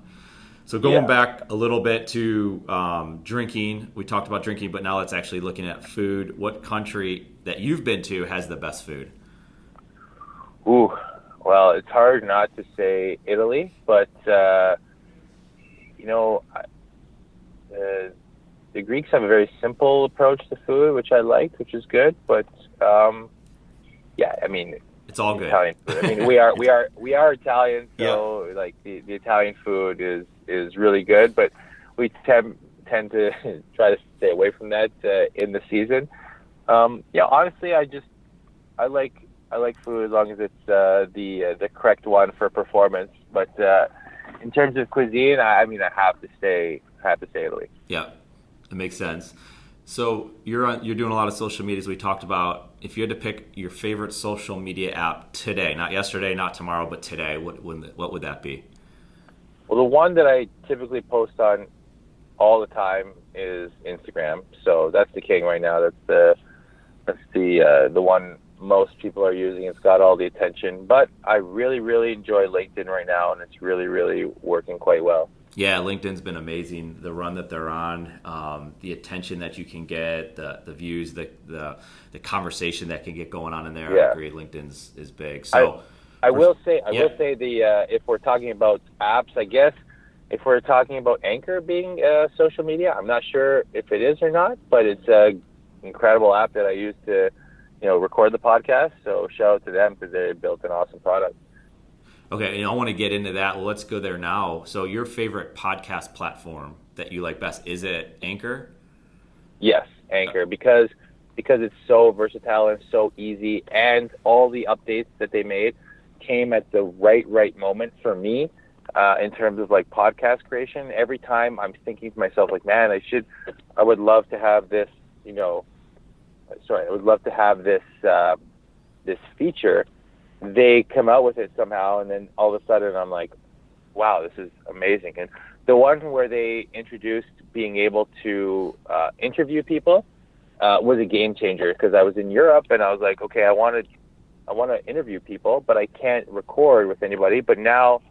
So going back a little bit to drinking, we talked about drinking, but now let's actually looking at food. What country that you've been to has the best food? Ooh, well, it's hard not to say Italy, but the Greeks have a very simple approach to food, which I liked, which is good. But It's all good. Italian food. I mean, we are Italian, so like the Italian food is really good, but we tend to try to stay away from that in the season. Honestly, I like food as long as it's the correct one for performance. But in terms of cuisine, I have to say Italy. Yeah, it makes sense. So you're doing a lot of social media, as we talked about. If you had to pick your favorite social media app today, not yesterday, not tomorrow, but today, what would that be? Well, the one that I typically post on all the time is Instagram. So that's the king right now. That's the one most people are using. It's got all the attention. But I really, really enjoy LinkedIn right now, and it's really, really working quite well. Yeah, LinkedIn's been amazing. The run that they're on, the attention that you can get, the views, the conversation that can get going on in there. Yeah. I agree. LinkedIn's is big. So I will say if we're talking about apps, I guess if we're talking about Anchor being social media, I'm not sure if it is or not, but it's an incredible app that I use to, record the podcast. So shout out to them because they built an awesome product. Okay, I want to get into that. Well, let's go there now. So your favorite podcast platform that you like best, is it Anchor? Yes, Anchor, because it's so versatile and so easy, and all the updates that they made came at the right moment for me in terms of like podcast creation. Every time I'm thinking to myself, like, man, I would love to have this, this feature. They come out with it somehow, and then all of a sudden I'm like, wow, this is amazing. And the one where they introduced being able to interview people was a game changer, because I was in Europe and I was like, okay, I want to interview people, but I can't record with anybody. But now,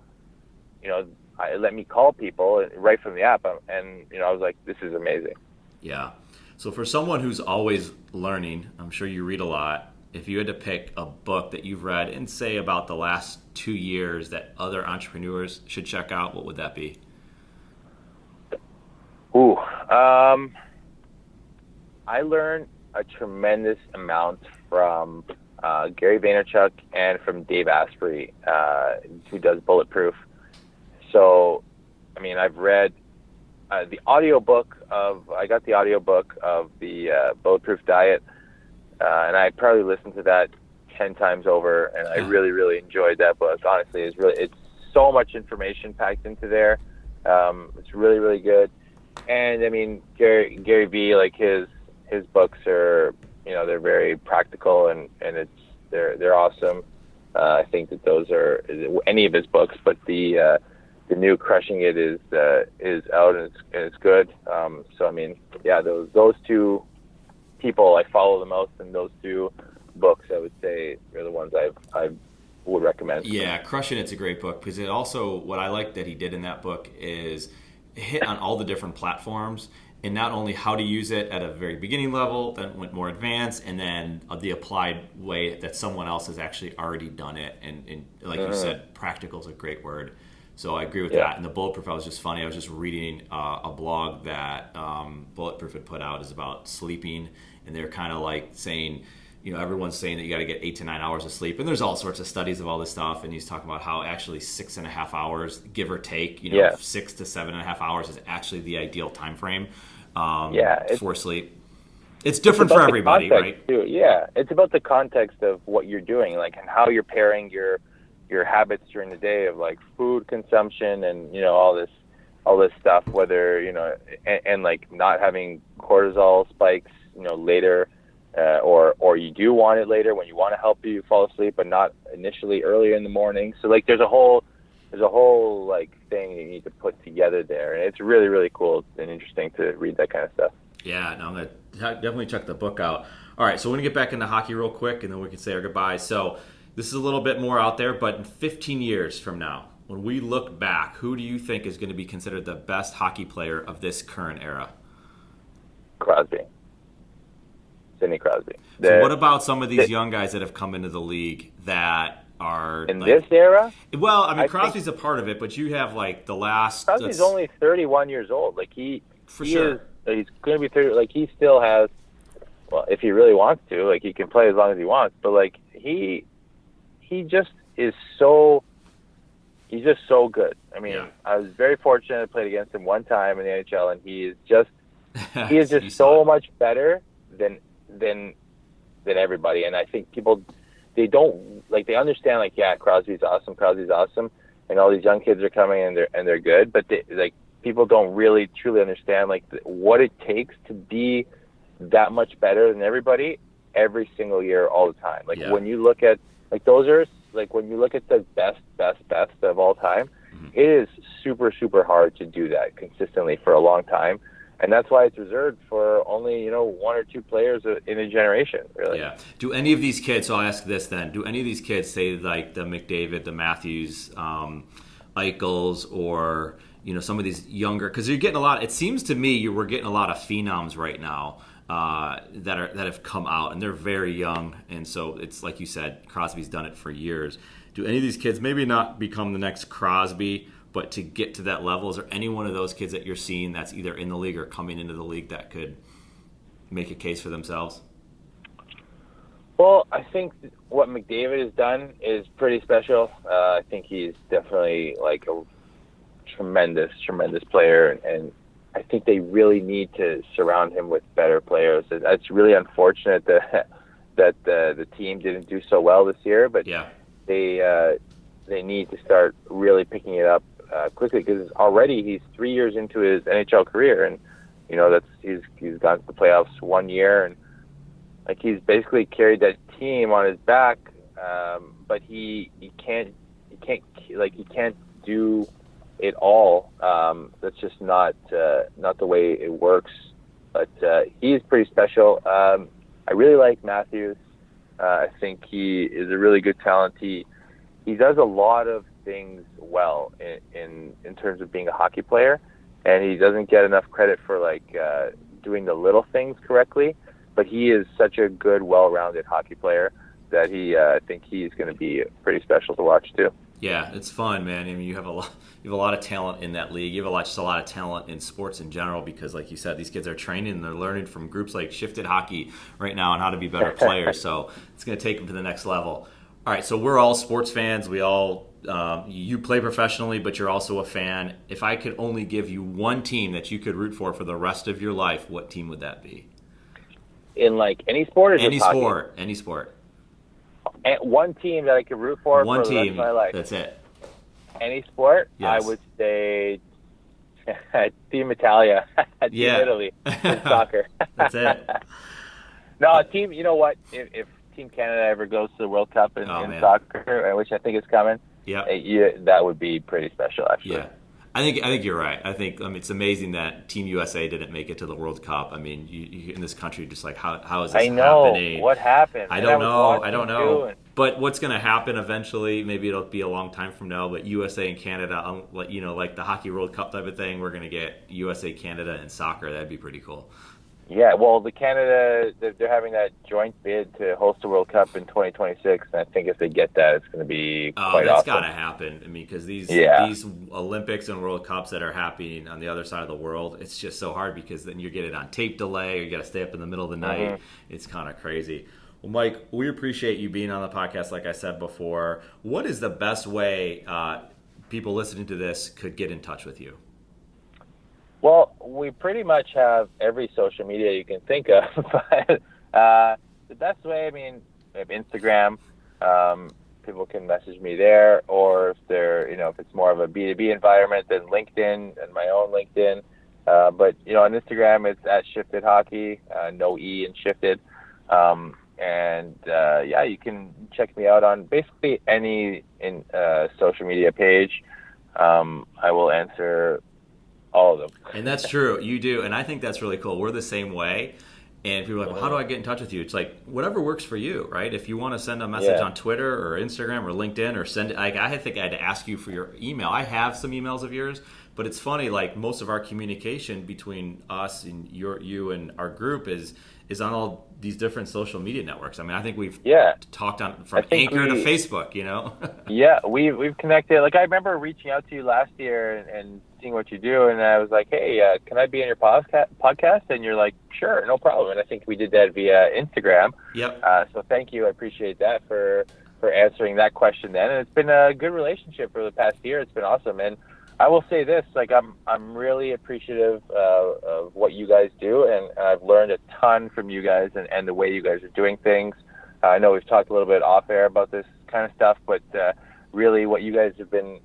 let me call people right from the app, and I was like, this is amazing. Yeah. So for someone who's always learning, I'm sure you read a lot. If you had to pick a book that you've read in, say, about the last 2 years that other entrepreneurs should check out, what would that be? I learned a tremendous amount from Gary Vaynerchuk and from Dave Asprey, who does Bulletproof. So, I've read the audiobook I got the audiobook of the Bulletproof Diet. And I probably listened to that 10 times over, and I really, really enjoyed that book. Honestly, it's so much information packed into there. It's really, really good. And Gary V, like his books are, they're very practical, and they're awesome. I think that those are any of his books, but the new Crushing It is out, and it's good. Those two people I follow the most, and those two books I would say are the ones I would recommend. Yeah, Crushing It's a great book, because it also, what I like that he did in that book is hit on all the different platforms, and not only how to use it at a very beginning level, then went more advanced, and then the applied way that someone else has actually already done it. And like you said, practical is a great word. So I agree with that. And the Bulletproof, I was just funny. I was just reading a blog that Bulletproof had put out is about sleeping, and they're kind of like saying, everyone's saying that you got to get 8 to 9 hours of sleep, and there's all sorts of studies of all this stuff. And he's talking about how actually 6.5 hours, give or take, 6 to 7.5 hours is actually the ideal time frame for sleep. It's different for everybody, right? Too. Yeah, it's about the context of what you're doing, like, and how you're pairing your habits during the day of like food consumption and all this stuff, whether and like not having cortisol spikes later, or you do want it later when you want to help you fall asleep, but not initially earlier in the morning. So like there's a whole like thing you need to put together there, and it's really, really cool and interesting to read that kind of stuff. Yeah, no, I'm gonna definitely check the book out. All right, so we're gonna get back into hockey real quick, and then we can say our goodbyes. So this is a little bit more out there, but in 15 years from now, when we look back, who do you think is going to be considered the best hockey player of this current era? Crosby. Sidney Crosby. So what about some of these young guys that have come into the league that are in this era? Well, Crosby's a part of it, but you have like the last. Crosby's only 31 years old. Like he's going to be 30. Like he still has. Well, if he really wants to, like he can play as long as he wants. But like he just is so. He's just so good. I mean, I was very fortunate. I played against him one time in the NHL, and he is just so much better than everybody. And I think people, they understand, like, yeah, Crosby's awesome, and all these young kids are coming and they're good, but people don't really truly understand, like, what it takes to be that much better than everybody every single year, all the time. Like, when you look at, like, when you look at the best of all time, it is super, super hard to do that consistently for a long time. And that's why it's reserved for only, one or two players in a generation, really. Yeah. Do any of these kids, so I'll ask this then, do any of these kids, say like the McDavid, the Matthews, Eichels, or, some of these younger, because you're getting a lot, it seems to me we're getting a lot of phenoms right now that have come out, and they're very young, and so it's like you said, Crosby's done it for years. Do any of these kids maybe not become the next Crosby, but to get to that level? Is there any one of those kids that you're seeing that's either in the league or coming into the league that could make a case for themselves? Well, I think what McDavid has done is pretty special. I think he's definitely like a tremendous player, and I think they really need to surround him with better players. It's really unfortunate that the team didn't do so well this year, but they need to start really picking it up quickly, because already he's 3 years into his NHL career, and he's gone to the playoffs 1 year, and like he's basically carried that team on his back, but he can't do it all. That's just not the way it works. But he's pretty special. I really like Matthews. I think he is a really good talent. He does a lot of things well in terms of being a hockey player, and he doesn't get enough credit for doing the little things correctly. But he is such a good, well-rounded hockey player that I think he's going to be pretty special to watch too. Yeah, it's fun, man. I mean, you have a lot of talent in that league. You have just a lot of talent in sports in general, because, like you said, these kids are training and they're learning from groups like Shifted Hockey right now on how to be better players. So it's going to take them to the next level. All right, so we're all sports fans. We all you play professionally, but you're also a fan. If I could only give you one team that you could root for the rest of your life, what team would that be? In like any sport, or just any hockey? Any sport. And one team that I could root for one the team, rest of my life. That's it. Any sport, yes. I would say Team Italia, Team Italy, in soccer. That's it. No, team. You know what? If Team Canada ever goes to the World Cup in soccer, which I think is coming, that would be pretty special, actually. Yeah. I think you're right. I mean, it's amazing that Team USA didn't make it to the World Cup. I mean, you in this country, just like how is this happening? What happened? I don't know. But what's going to happen eventually? Maybe it'll be a long time from now. But USA and Canada, like the Hockey World Cup type of thing, we're going to get USA, Canada, and soccer. That'd be pretty cool. Yeah, well, the Canada, they're having that joint bid to host the World Cup in 2026, and I think if they get that, it's going to be quite awesome. That's got to happen. I mean, because these Olympics and World Cups that are happening on the other side of the world, it's just so hard, because then you get it on tape delay, or you got to stay up in the middle of the night. Mm-hmm. It's kind of crazy. Well, Mike, we appreciate you being on the podcast, like I said before. What is the best way people listening to this could get in touch with you? Well, we pretty much have every social media you can think of, but the best way, I mean, we have Instagram. People can message me there, or if if it's more of a B2B environment, then LinkedIn and my own LinkedIn. But on Instagram, it's at Shifted Hockey, no E in Shifted. You can check me out on basically any social media page. I will answer all of them. And that's true. You do. And I think that's really cool. We're the same way. And people are like, well, how do I get in touch with you? It's like, whatever works for you, right? If you want to send a message on Twitter or Instagram or LinkedIn, or send it, I think I had to ask you for your email. I have some emails of yours, but it's funny, like most of our communication between us and you and our group is on all these different social media networks. I mean, I think we've talked on from Anchor to Facebook, Yeah, we've connected. Like, I remember reaching out to you last year and seeing what you do, and I was like, hey, can I be on your podcast? And you're like, sure, no problem. And I think we did that via Instagram. Yep. So thank you. I appreciate that for answering that question then. And it's been a good relationship for the past year. It's been awesome. And I will say this, like I'm really appreciative of what you guys do, and I've learned a ton from you guys and the way you guys are doing things. I know we've talked a little bit off air about this kind of stuff, but really what you guys have been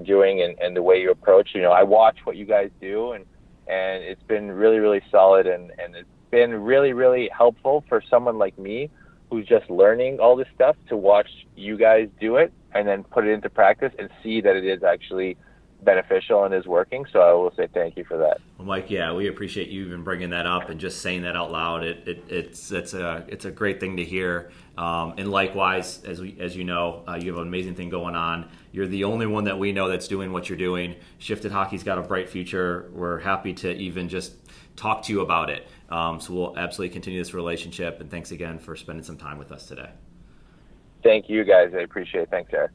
doing and the way you approach, I watch what you guys do, and it's been really, really solid, and it's been really, really helpful for someone like me who's just learning all this stuff to watch you guys do it and then put it into practice and see that it is actually beneficial and is working. So I will say thank you for that. Well, Mike, yeah, we appreciate you even bringing that up and just saying that out loud. It's a great thing to hear. And likewise, as you know, you have an amazing thing going on. You're the only one that we know that's doing what you're doing. Shifted Hockey's got a bright future. We're happy to even just talk to you about it. So we'll absolutely continue this relationship. And thanks again for spending some time with us today. Thank you, guys. I appreciate it. Thanks, Eric.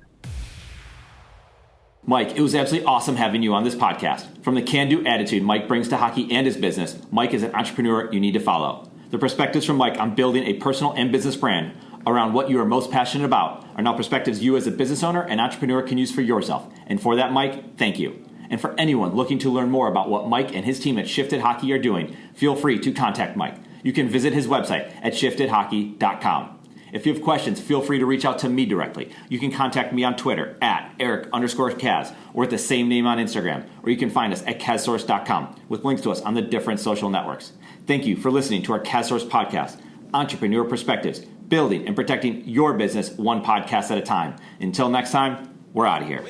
Mike, it was absolutely awesome having you on this podcast. From the can-do attitude Mike brings to hockey and his business, Mike is an entrepreneur you need to follow. The perspectives from Mike on building a personal and business brand around what you are most passionate about are now perspectives you as a business owner and entrepreneur can use for yourself. And for that, Mike, thank you. And for anyone looking to learn more about what Mike and his team at Shifted Hockey are doing, feel free to contact Mike. You can visit his website at shiftedhockey.com. If you have questions, feel free to reach out to me directly. You can contact me on Twitter at Eric_Kaz or at the same name on Instagram, or you can find us at KazSource.com with links to us on the different social networks. Thank you for listening to our KazSource podcast, Entrepreneur Perspectives, building and protecting your business one podcast at a time. Until next time, we're out of here.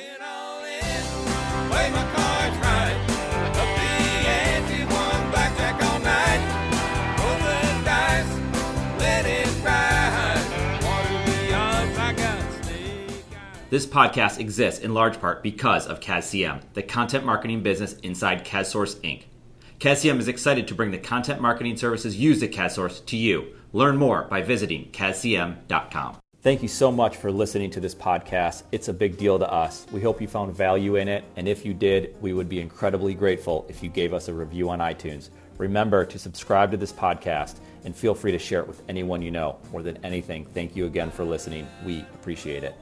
This podcast exists in large part because of KazCM, the content marketing business inside KazSource Inc. KazCM is excited to bring the content marketing services used at KazSource to you. Learn more by visiting KazCM.com. Thank you so much for listening to this podcast. It's a big deal to us. We hope you found value in it, and if you did, we would be incredibly grateful if you gave us a review on iTunes. Remember to subscribe to this podcast, and feel free to share it with anyone you know. More than anything, thank you again for listening. We appreciate it.